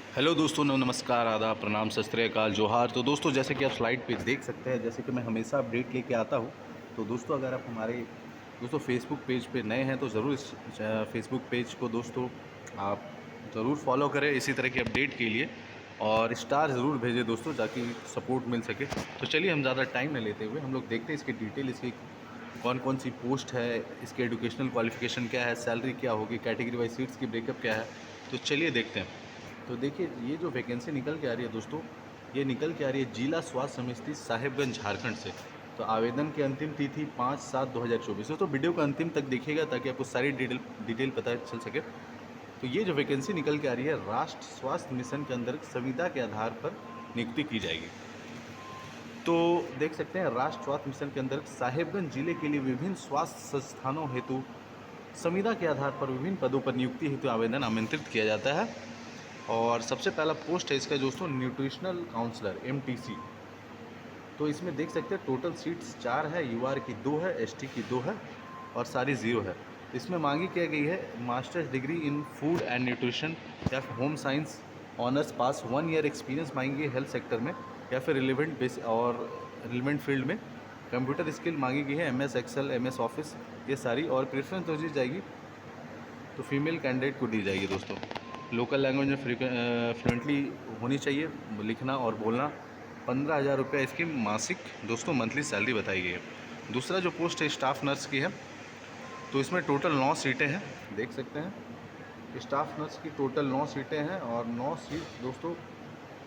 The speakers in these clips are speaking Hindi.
हेलो दोस्तों, नमस्कार, आदाब, प्रणाम, सत श्री अकाल, जोहार। तो दोस्तों, जैसे कि आप स्लाइड पे देख सकते हैं, जैसे कि मैं हमेशा अपडेट लेके आता हूँ। तो दोस्तों, अगर आप हमारे दोस्तों फेसबुक पेज पे नए हैं तो ज़रूर इस फेसबुक पेज को दोस्तों आप ज़रूर फॉलो करें इसी तरह की अपडेट के लिए, और स्टार ज़रूर भेजें दोस्तों, ताकि सपोर्ट मिल सके। तो चलिए, हम ज़्यादा टाइम न लेते हुए हम लोग देखते हैं इसकी डिटेल, इसकी कौन कौन सी पोस्ट है, इसके एजुकेशनल क्वालिफिकेशन क्या है, सैलरी क्या होगी, कैटेगरी वाइज सीट्स की ब्रेकअप क्या है। तो चलिए देखते हैं। तो देखिए, ये जो वैकेंसी निकल के आ रही है दोस्तों, ये निकल के आ रही है जिला स्वास्थ्य समिति साहिबगंज झारखंड से। तो आवेदन की अंतिम तिथि 5/7/2024। तो वीडियो को अंतिम तक देखिएगा ताकि आपको सारी डिटेल पता चल सके। तो ये जो वैकेंसी निकल के आ रही है, राष्ट्र स्वास्थ्य मिशन के अंदर संविदा के आधार पर नियुक्ति की जाएगी। तो देख सकते हैं, राष्ट्र स्वास्थ्य मिशन के अंदर साहिबगंज जिले के लिए विभिन्न स्वास्थ्य संस्थानों हेतु संविदा के आधार पर विभिन्न पदों पर नियुक्ति हेतु आवेदन आमंत्रित किया जाता है। और सबसे पहला पोस्ट है इसका दोस्तों, न्यूट्रिशनल काउंसलर MTC। तो इसमें देख सकते हैं टोटल सीट्स 4 है, UR की 2 है, ST की 2 है, और सारी 0 है। इसमें मांगी क्या गई है, masters degree in food and nutrition या फिर होम साइंस ऑनर्स पास, 1 ईयर एक्सपीरियंस मांगी है हेल्थ सेक्टर में या फिर रिलेवेंट फील्ड में। कंप्यूटर स्किल मांगी गई है, MS एक्सेल, MS ऑफिस, ये सारी। और प्रेफरेंस तो दी जाएगी तो फीमेल कैंडिडेट को दी जाएगी दोस्तों। लोकल लैंग्वेज में फ्लुएंटली होनी चाहिए, लिखना और बोलना। 15,000 रुपये इसकी मासिक दोस्तों मंथली सैलरी बताई गई है। दूसरा जो पोस्ट है स्टाफ नर्स की है। तो इसमें टोटल 9 सीटें हैं, देख सकते हैं। स्टाफ नर्स की टोटल 9 सीटें हैं, और 9 सीट दोस्तों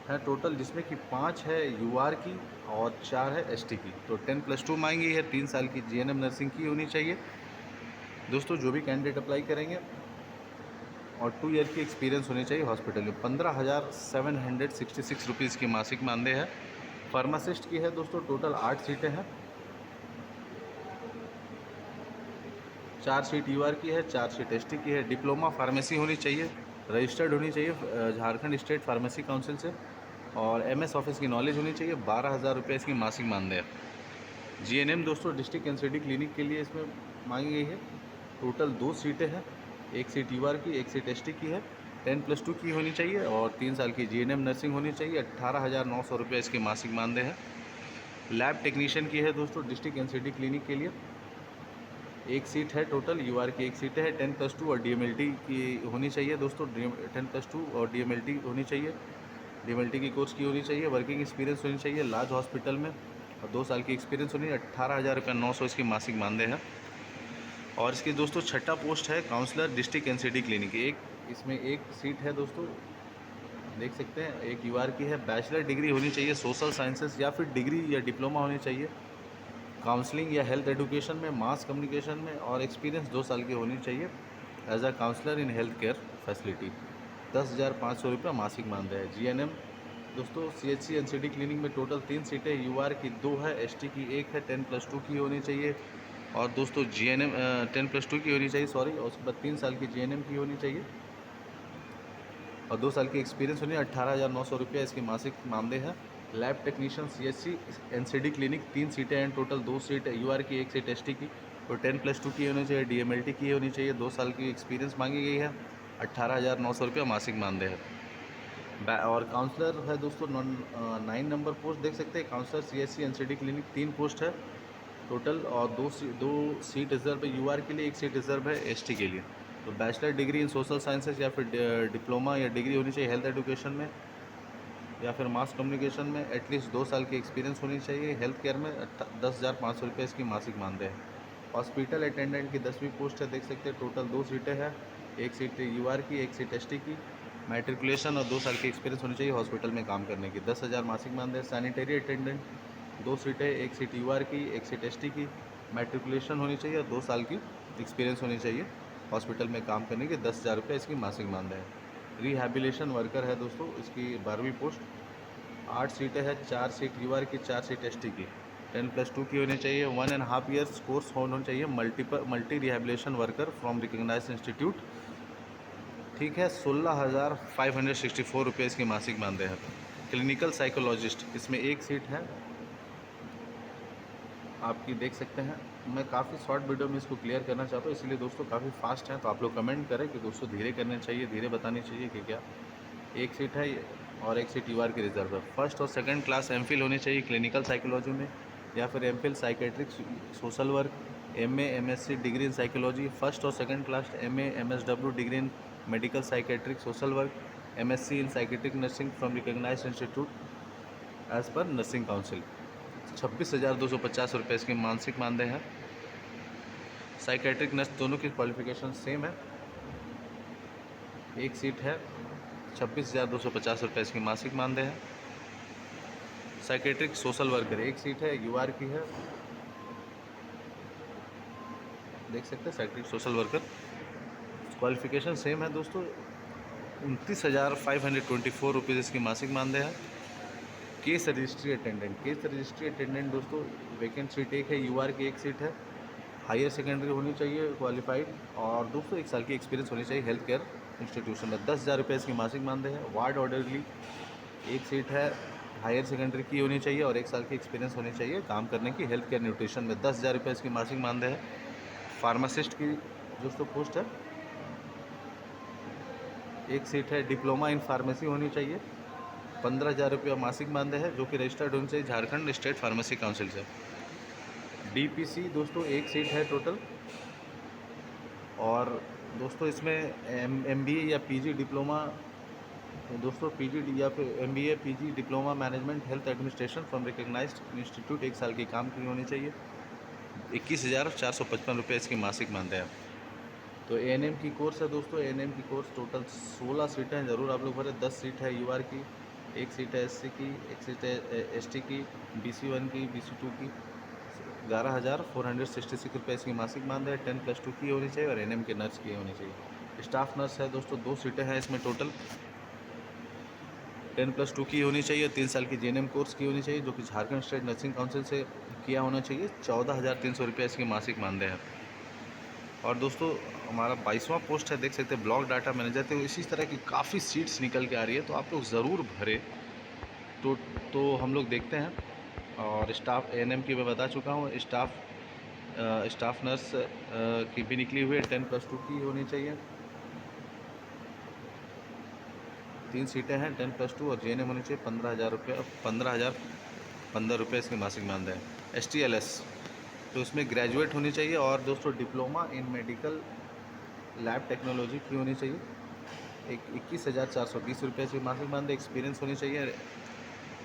हैं टोटल, जिसमें कि 5 है UR की और 4 है ST की। तो 10+2 मांगी है। 3 साल की GNM नर्सिंग की होनी चाहिए दोस्तों, जो भी कैंडिडेट अप्लाई करेंगे, और 2 ईयर की एक्सपीरियंस होनी चाहिए हॉस्पिटल में। 15,766 रुपीज़ की मासिक मानदेय है। फार्मासिस्ट की है दोस्तों, टोटल 8 सीटें हैं। 4 सीट UR की है, 4 सीट ST की है। डिप्लोमा फार्मेसी होनी चाहिए, रजिस्टर्ड होनी चाहिए झारखंड स्टेट फार्मेसी काउंसिल से, और MS ऑफिस की नॉलेज होनी चाहिए। 12,000 रुपये इसकी मासिक मानदेय है। GNM दोस्तों डिस्ट्रिक्ट NCD क्लिनिक के लिए इसमें मांगी गई है। टोटल 2 सीटें हैं, 1 सीट UR की, 1 सीट ST की है। 10+2 की होनी चाहिए, और 3 साल की GNM नर्सिंग होनी चाहिए। 18,900 रुपये इसकी मासिक मानदेय है। लैब टेक्नीशियन की है दोस्तों डिस्ट्रिक्ट NCD क्लिनिक के लिए। 1 सीट है टोटल, UR की 1 सीट है। 10+2 और DMLT की होनी चाहिए दोस्तों। 10+2 और DMLT होनी चाहिए। DMLT की कोर्स की होनी चाहिए। वर्किंग एक्सपीरियंस होनी चाहिए लार्ज हॉस्पिटल में, और 2 साल की एक्सपीरियंस होनी है। 18,900 इसकी मासिक मानदेय है। और इसकी दोस्तों छठा पोस्ट है काउंसलर डिस्ट्रिक्ट NCD क्लिनिक। इसमें 1 सीट है दोस्तों, देख सकते हैं। 1 UR की है। बैचलर डिग्री होनी चाहिए सोशल साइंसेस, या फिर डिग्री या डिप्लोमा होनी चाहिए काउंसलिंग या हेल्थ एजुकेशन में, मास कम्युनिकेशन में, और एक्सपीरियंस 2 साल की होनी चाहिए as a counsellor in health care facility. 10,500 रुपये मासिक मानदेय है। GNM दोस्तों CHC NCD क्लिनिक में टोटल 3 सीटें, UR की 2 है, ST की 1 है। 10+2 की होनी चाहिए, और दोस्तों GNM 10+2 की होनी चाहिए, सॉरी, और उसके बाद 3 साल की GNM की होनी चाहिए, और 2 साल की एक्सपीरियंस होनी है। 18,900 रुपये इसकी मासिक मानदेय है। Lab technician CHC NCD clinic 3 सीटें हैं टोटल, 2 सीट UR की, 1 सीट ST की। तो 10+2 की होनी चाहिए, DMLT की होनी चाहिए। 2 साल की एक्सपीरियंस मांगी गई है। 18,900 रुपये मासिक मानदेय है। और काउंसलर है दोस्तों 9 नंबर पोस्ट, देख सकते हैं। Counsellor CHC NCD clinic 3 post है टोटल, और 2 सीट रिजर्व है UR के लिए, 1 सीट रिजर्व है ST के लिए। तो bachelor degree in social sciences, या फिर डिप्लोमा या डिग्री होनी चाहिए हेल्थ एजुकेशन में, या फिर मास कम्युनिकेशन में। एटलीस्ट 2 साल की एक्सपीरियंस होनी चाहिए हेल्थ केयर में। 10,500 रुपये इसकी मासिक मानदेय है। हॉस्पिटल अटेंडेंट की 10वीं पोस्ट है, देख सकते हैं। टोटल 2 सीटें हैं, 1 सीट UR की, 1 सीट ST की। मैट्रिकुलेशन और 2 साल की एक्सपीरियंस होनी चाहिए हॉस्पिटल में काम करने की। 10,000 मासिक मानदेय। सैनिटरी अटेंडेंट 2 सीटें, 1 सीट UR की, 1 सीट ST की। मैट्रिकुलेशन होनी चाहिए, 2 साल की एक्सपीरियंस होनी चाहिए हॉस्पिटल में काम करने की। 10,000 रुपये इसकी मासिक मानदेय है। रिहैबिलिटेशन वर्कर है दोस्तों, इसकी 12वीं पोस्ट। 8 सीटें हैं, 4 सीट UR की, 4 सीट ST की। 10+2 की होनी चाहिए। 1.5 ईयर्स कोर्स होना चाहिए multi rehabilitation worker from recognise institute. ठीक है। 16,564 रुपये इसकी मासिक मानदेय है। क्लिनिकल साइकोलॉजिस्ट, इसमें 1 सीट है आपकी, देख सकते हैं। मैं काफ़ी शॉर्ट वीडियो में इसको क्लियर करना चाहता हूँ, इसलिए दोस्तों काफ़ी फास्ट है, तो आप लोग कमेंट करें कि दोस्तों धीरे करने चाहिए, धीरे बतानी चाहिए कि क्या। एक सीट है और एक सीट यूआर की रिजर्व है। फर्स्ट और सेकंड क्लास एमफिल होनी चाहिए क्लिनिकल साइकोलॉजी में, या फिर MPhil psychiatric social work, MA MSc degree in psychology. First और second class MA MSW degree in medical psychiatric social work, MSc in psychiatric nursing from recognised institute as per nursing council. 26,250 रुपये इसकी मानसिक मानदेय है। साइकेट्रिक नर्स दोनों की क्वालिफिकेशन सेम है। एक सीट है, 26,250 रुपये इसकी मासिक मानदेय है। साइकेट्रिक सोशल वर्कर एक सीट है, यूआर की है, देख सकते हैं psychiatric social worker, qualification same है दोस्तों। 29,524 रुपीज़ इसकी मासिक मानदेय है। केस रजिस्ट्री अटेंडेंट दोस्तों वैकेंट सीट एक है, यूआर की एक सीट है, हायर सेकेंडरी होनी चाहिए क्वालिफाइड, और दोस्तों 1 साल की एक्सपीरियंस होनी चाहिए हेल्थ केयर इंस्टीट्यूशन में। 10,000 रुपये इसकी मासिक मानदेय है। वार्ड ऑर्डरली एक सीट है, हायर सेकेंडरी की होनी चाहिए और 1 साल की एक्सपीरियंस होनी चाहिए काम करने की हेल्थ केयर न्यूट्रिशन में। 10,000 रुपये इसकी मासिक मानदेय है। फार्मासिस्ट की दोस्तों पोस्ट है, एक सीट है, डिप्लोमा इन फार्मेसी होनी चाहिए, 15,000 रुपये मासिक मानदेय है, जो कि रजिस्टर्ड होनी चाहिए झारखंड स्टेट फार्मेसी काउंसिल से। डीपीसी दोस्तों एक सीट है टोटल, और दोस्तों इसमें एमबीए या पीजी डिप्लोमा, दोस्तों पीजी या फिर MBA PG diploma management health administration from recognised institute 1 साल की काम की होनी चाहिए। 21,455 रुपये इसकी मासिक मानदेय है। तो एएनएम की कोर्स है दोस्तों, एएनएम की कोर्स टोटल 16 सीटें हैं, ज़रूर आप लोग भरें। 10 सीट है यूआर की, एक सीट है एससी की, एक सीट है एसटी की, BC1 की, BC2 की। 11,466 रुपये इसकी मासिक मानदेय है। 10+2 की होनी चाहिए और एएनएम के नर्स की होनी चाहिए। स्टाफ नर्स है दोस्तों 2 सीटें हैं इसमें टोटल, 10+2 की होनी चाहिए, 3 साल की जेएनएम कोर्स की होनी चाहिए, जो कि झारखंड स्टेट नर्सिंग काउंसिल से किया होना चाहिए। 14,300 रुपये इसकी मासिक मानदेय है। और दोस्तों हमारा 22वां पोस्ट है, देख सकते हैं ब्लॉक डाटा मैनेजर। तो इसी तरह की काफ़ी सीट्स निकल के आ रही है, तो आप लोग ज़रूर भरें। तो हम लोग देखते हैं। और स्टाफ एएनएम की मैं बता चुका हूँ, स्टाफ नर्स की भी निकली हुई है, 10+2 की होनी चाहिए। 3 सीटें हैं, 10+2 और जेएनएम होनी चाहिए। 15,015 रुपये इसके मासिक मानदेय है। STLS तो इसमें ग्रेजुएट होनी चाहिए, और दोस्तों diploma in medical lab technology की होनी चाहिए। 21,420 रुपये से मासिक मानदेय। एक्सपीरियंस होनी चाहिए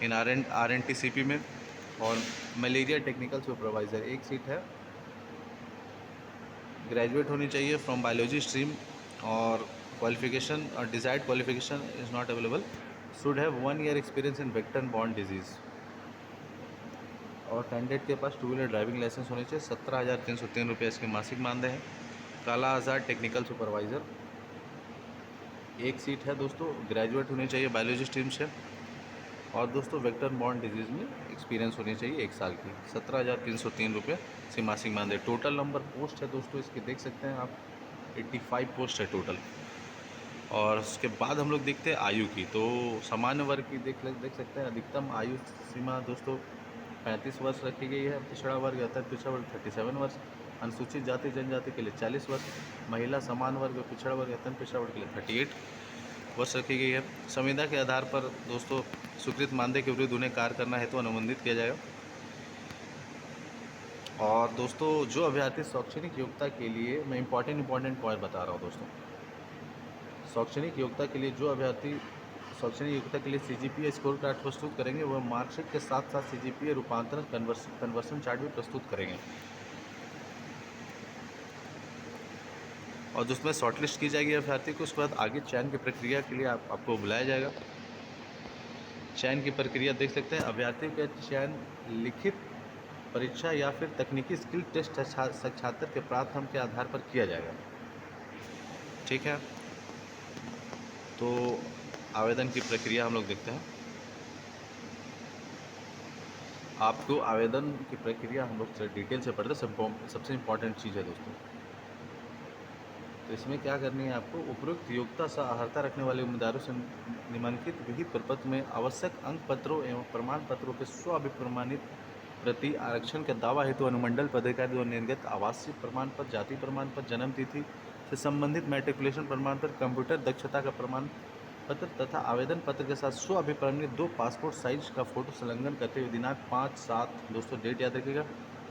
इन RNTCP में। और मलेरिया टेक्निकल सुपरवाइज़र एक सीट है, ग्रेजुएट होनी चाहिए फ्रॉम बायोलॉजी स्ट्रीम, और क्वालिफिकेशन और desired qualification is not available, should have 1 year experience in vector borne disease. और कैंडिडेट के पास 2 व्हीलर ड्राइविंग लाइसेंस होने चाहिए। 17,303 रुपये इसके मासिक मानदेय है। काला आज़ाद टेक्निकल सुपरवाइज़र एक सीट है दोस्तों, ग्रेजुएट होनी चाहिए बायोलॉजी स्ट्रीम से, और दोस्तों वेक्टर बॉर्न डिजीज़ में एक्सपीरियंस होनी चाहिए 1 साल की। 17,303 रुपये से मासिक मानदेय। टोटल नंबर पोस्ट है दोस्तों इसके देख सकते हैं आप, 85 पोस्ट है टोटल। और उसके बाद हम लोग देखते हैं आयु की। तो सामान्य वर्ग की देख सकते हैं, अधिकतम आयु सीमा दोस्तों 35 वर्ष रखी गई है। पिछड़ा वर्ग अतः पिछड़ा वर्ग 37 वर्ष, अनुसूचित जाति जनजाति के लिए 40 वर्ष, महिला समान वर्ग और पिछड़ा वर्ग अतः पिछड़ा वर्ग के लिए 38 वर्ष रखी गई है। संविदा के आधार पर दोस्तों स्वीकृत मानदेय के विरुद्ध उन्हें कार्य करना हेतु अनुबंधित किया जाएगा। और दोस्तों जो अभ्यर्थी शैक्षणिक योग्यता के लिए, मैं इंपॉर्टेंट पॉइंट बता रहा हूँ दोस्तों, शैक्षणिक योग्यता के लिए जो अभ्यर्थी शैक्षणिक योग्यता के लिए CGPA स्कोर कार्ड प्रस्तुत करेंगे, वह मार्कशीट के साथ साथ CGPA रूपांतरण कन्वर्सन चार्ट भी प्रस्तुत करेंगे। और जिसमें शॉर्टलिस्ट की जाएगी अभ्यर्थी को, उसके बाद आगे चयन की प्रक्रिया के लिए आपको बुलाया जाएगा। चयन की प्रक्रिया देख सकते हैं, अभ्यर्थी का चयन लिखित परीक्षा या फिर तकनीकी स्किल टेस्ट छात्र के प्राप्त अंक के आधार पर किया जाएगा। ठीक है, तो आवेदन की प्रक्रिया हम लोग देखते हैं। आपको आवेदन की प्रक्रिया हम लोग डिटेल से पढ़ते हैं, सबसे इम्पॉर्टेंट चीज़ है दोस्तों। तो इसमें क्या करनी है आपको, उपरोक्त योग्यता से अर्हता रखने वाले उम्मीदवारों से निम्नलिखित विहित प्रपत्र में आवश्यक अंक पत्रों एवं प्रमाण पत्रों के स्व अभिप्रमाणित प्रति आरक्षण के दावा हेतु अनुमंडल पदाधिकारी द्वारा निर्गत आवासीय प्रमाण पत्र, जाति प्रमाण पत्र, जन्म तिथि से संबंधित मैट्रिकुलेशन प्रमाण पत्र, कंप्यूटर दक्षता का प्रमाण पत्र तथा आवेदन पत्र के साथ स्व अभिप्राय 2 पासपोर्ट साइज का फ़ोटो संलग्न करते हुए दिनांक 5/7, दोस्तों डेट याद रखिएगा,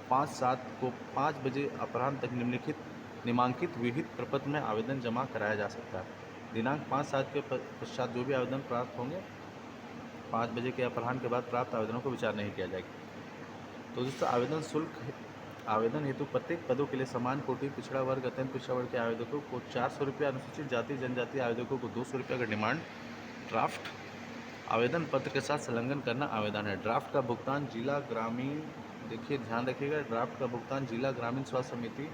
5/7 को 5 बजे अपराह्न तक निम्नांकित विहित प्रपत्र में आवेदन जमा कराया जा सकता है। दिनांक 5/7 के पश्चात जो भी आवेदन प्राप्त होंगे 5 बजे के अपराह्न के बाद प्राप्त आवेदनों को विचार नहीं किया जाएगा। तो दोस्तों आवेदन हेतु प्रत्येक पदों के लिए समान कोटि पिछड़ा वर्ग अत्यंत पिछड़ा वर्ग के आवेदकों को 400 रुपये, अनुसूचित जाति जनजाति आवेदकों को 200 रुपये का डिमांड ड्राफ्ट आवेदन पत्र के साथ संलग्न करना आवेदन है। ड्राफ्ट का भुगतान जिला ग्रामीण, देखिए ध्यान रखिएगा, ड्राफ्ट का भुगतान जिला ग्रामीण स्वास्थ्य समिति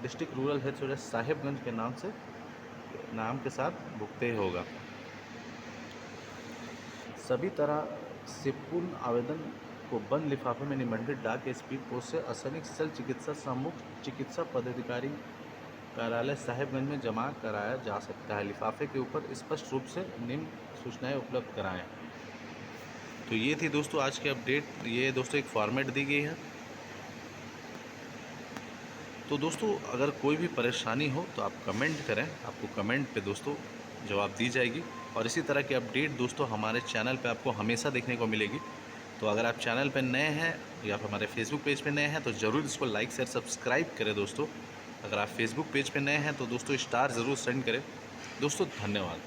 district rural health service Sahibganj के नाम के साथ भुगते होगा। सभी तरह से पूर्ण आवेदन को बंद लिफाफे में निबंधित डाक के स्पीड पोस्ट से असैनिक स्थल चिकित्सा सम्मुख चिकित्सा पदाधिकारी कार्यालय साहिबगंज में जमा कराया जा सकता है। लिफाफे के ऊपर स्पष्ट रूप से निम्न सूचनाएं उपलब्ध कराएं। तो ये थी दोस्तों आज की अपडेट। ये दोस्तों एक फॉर्मेट दी गई है। तो दोस्तों अगर कोई भी परेशानी हो तो आप कमेंट करें, आपको कमेंट पे दोस्तों जवाब दी जाएगी। और इसी तरह की अपडेट दोस्तों हमारे चैनल पे आपको हमेशा देखने को मिलेगी। तो अगर आप चैनल पे नए हैं या फिर हमारे फेसबुक पेज पे नए हैं तो ज़रूर इसको लाइक शेयर सब्सक्राइब करें दोस्तों। अगर आप फेसबुक पेज पे नए हैं तो दोस्तों स्टार ज़रूर सेंड करें। दोस्तों धन्यवाद।